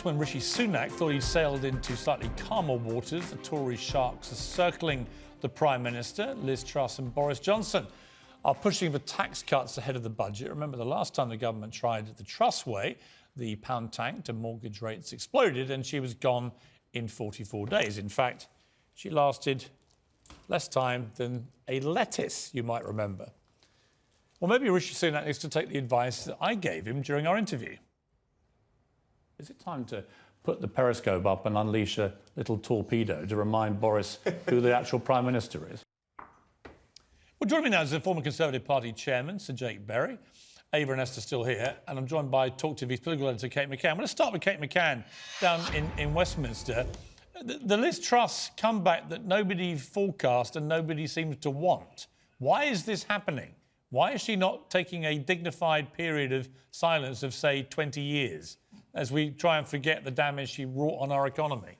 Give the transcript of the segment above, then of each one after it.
When Rishi Sunak thought he sailed into slightly calmer waters, the Tory sharks are circling the Prime Minister. Liz Truss and Boris Johnson are pushing for tax cuts ahead of the budget. Remember, the last time the government tried it the Truss way, the pound tanked and mortgage rates exploded and she was gone in 44 days. In fact, she lasted less time than a lettuce, you might remember. Well, maybe Rishi Sunak needs to take the advice that I gave him during our interview. Is it time to put the periscope up and unleash a little torpedo to remind Boris who the actual Prime Minister is? Well, joining me now is the former Conservative Party chairman, Sir Jake Berry. Ava and Esther still here, and I'm joined by TalkTV's political editor, Kate McCann. I'm going to start with Kate McCann down in Westminster. The Liz Truss comeback that nobody forecast and nobody seems to want. Why is this happening? Why is she not taking a dignified period of silence of, say, 20 years? As we try and forget the damage she wrought on our economy?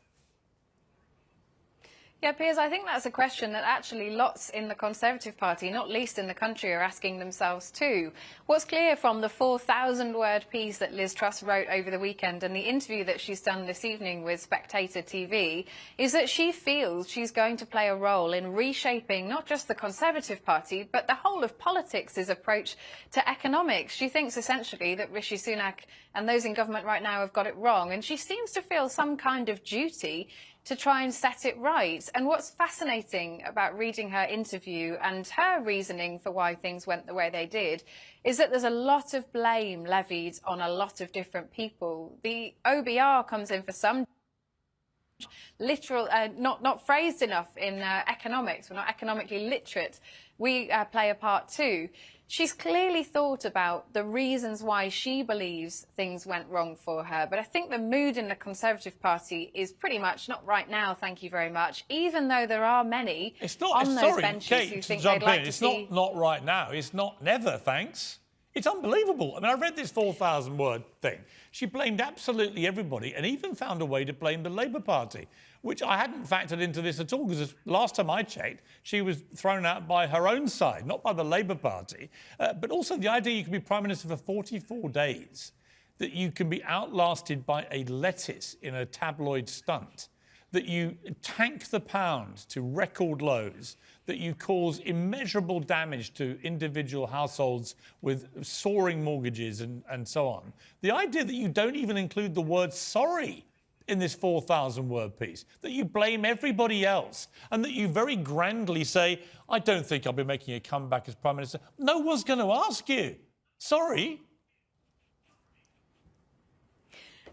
Yeah, Piers, I think that's a question that actually lots in the Conservative Party, not least in the country, are asking themselves too. What's clear from the 4,000-word piece that Liz Truss wrote over the weekend and the interview that she's done this evening with Spectator TV is that she feels she's going to play a role in reshaping not just the Conservative Party, but the whole of politics' approach to economics. She thinks essentially that Rishi Sunak and those in government right now have got it wrong, and she seems to feel some kind of duty to try and set it right. And what's fascinating about reading her interview and her reasoning for why things went the way they did is that there's a lot of blame levied on a lot of different people. The OBR comes in for some literal, not phrased enough in economics. We're not economically literate. We play a part too. She's clearly thought about the reasons why she believes things went wrong for her. But I think the mood in the Conservative Party is pretty much not right now, thank you very much, even though there are many on those benches who think they'd like to see... It's not right now. It's not never, thanks. It's unbelievable. I mean, I read this 4,000-word thing. She blamed absolutely everybody and even found a way to blame the Labour Party, which I hadn't factored into this at all, because last time I checked, she was thrown out by her own side, not by the Labour Party. But also the idea you can be Prime Minister for 44 days, that you can be outlasted by a lettuce in a tabloid stunt, that you tank the pound to record lows, that you cause immeasurable damage to individual households with soaring mortgages and so on. The idea that you don't even include the word sorry in this 4,000-word piece, that you blame everybody else, and that you very grandly say, I don't think I'll be making a comeback as Prime Minister. No one's going to ask you. Sorry.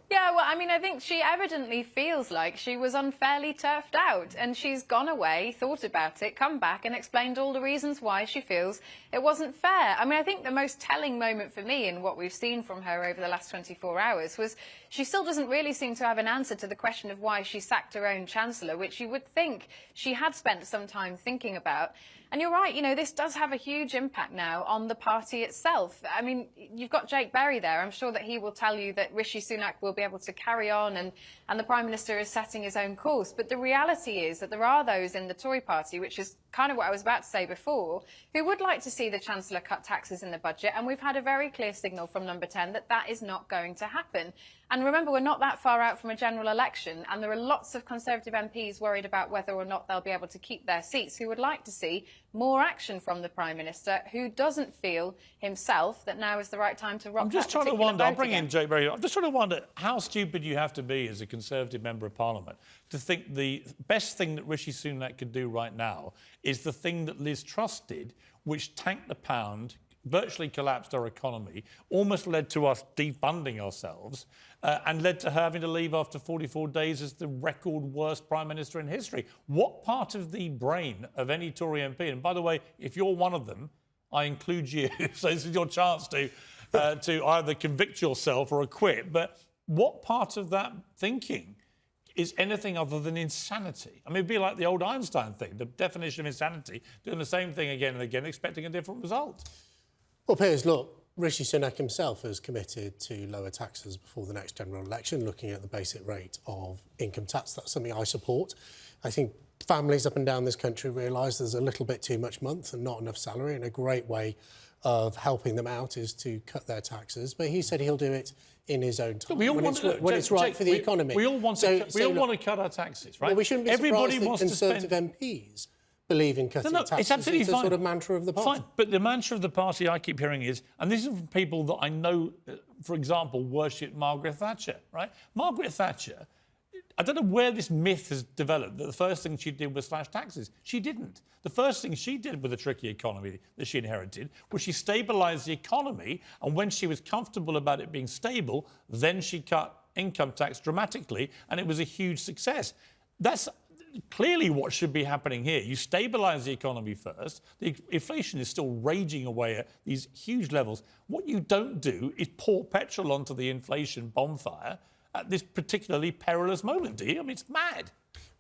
Yeah, well, I mean, I think she evidently feels like she was unfairly turfed out, and she's gone away, thought about it, come back and explained all the reasons why she feels it wasn't fair. I mean, I think the most telling moment for me in what we've seen from her over the last 24 hours was she still doesn't really seem to have an answer to the question of why she sacked her own Chancellor, which you would think she had spent some time thinking about. And you're right, you know, this does have a huge impact now on the party itself. I mean, you've got Jake Berry there. I'm sure that he will tell you that Rishi Sunak will be able to carry on and the Prime Minister is setting his own course. But the reality is that there are those in the Tory party, which is kind of what I was about to say before, who would like to see the Chancellor cut taxes in the budget. And we've had a very clear signal from Number 10 that that is not going to happen. And remember, we're not that far out from a general election, and there are lots of Conservative MPs worried about whether or not they'll be able to keep their seats, who would like to see more action from the Prime Minister, who doesn't feel himself that now is the right time to rock. I'm just trying to wonder, I'll bring in Jake Berry, I'm just trying to wonder how stupid you have to be as a Conservative Member of Parliament to think the best thing that Rishi Sunak could do right now is the thing that Liz Truss did, which tanked the pound, virtually collapsed our economy, almost led to us defunding ourselves, and led to her having to leave after 44 days as the record worst Prime Minister in history. What part of the brain of any Tory MP, and by the way, if you're one of them, I include you, so this is your chance to either convict yourself or acquit, but what part of that thinking is anything other than insanity? I mean, it'd be like the old Einstein thing, the definition of insanity, doing the same thing again and again, expecting a different result. Well, Piers, look, Rishi Sunak himself has committed to lower taxes before the next general election, looking at the basic rate of income tax. That's something I support. I think families up and down this country realise there's a little bit too much month and not enough salary, and a great way of helping them out is to cut their taxes. But he said he'll do it in his own time We all when it's right Jake, for the economy. We all want to cut our taxes, right? Well, we shouldn't be Everybody surprised wants that to spend. Conservative MPs believe in cutting taxes. It's absolutely it's a fine. sort of mantra of the party. Fine, but the mantra of the party I keep hearing is, and this is from people that I know, for example, worship Margaret Thatcher, right? Margaret Thatcher, I don't know where this myth has developed that the first thing she did was slash taxes. She didn't. The first thing she did with the tricky economy that she inherited was she stabilised the economy, and when she was comfortable about it being stable, then she cut income tax dramatically, and it was a huge success. That's clearly what should be happening here. You stabilise the economy first. The inflation is still raging away at these huge levels. What you don't do is pour petrol onto the inflation bonfire at this particularly perilous moment, do you? I mean, it's mad.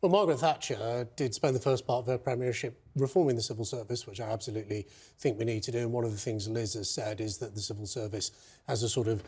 Well, Margaret Thatcher did spend the first part of her premiership reforming the civil service, which I absolutely think we need to do. And one of the things Liz has said is that the civil service has a sort of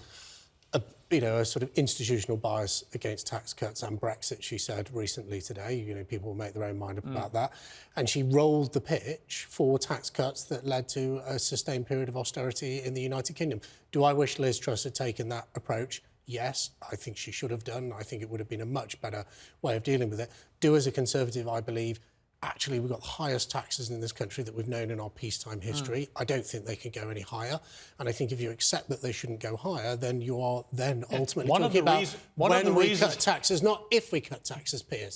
institutional bias against tax cuts and Brexit, she said recently today. People will make their own mind up about that. And she rolled the pitch for tax cuts that led to a sustained period of austerity in the United Kingdom. Do I wish Liz Truss had taken that approach? Yes, I think she should have done. I think it would have been a much better way of dealing with it. As a Conservative, I believe, actually, we've got the highest taxes in this country that we've known in our peacetime history. I don't think they can go any higher. And I think if you accept that they shouldn't go higher, then you are then ultimately talking about when we cut taxes, not if we cut taxes, Piers.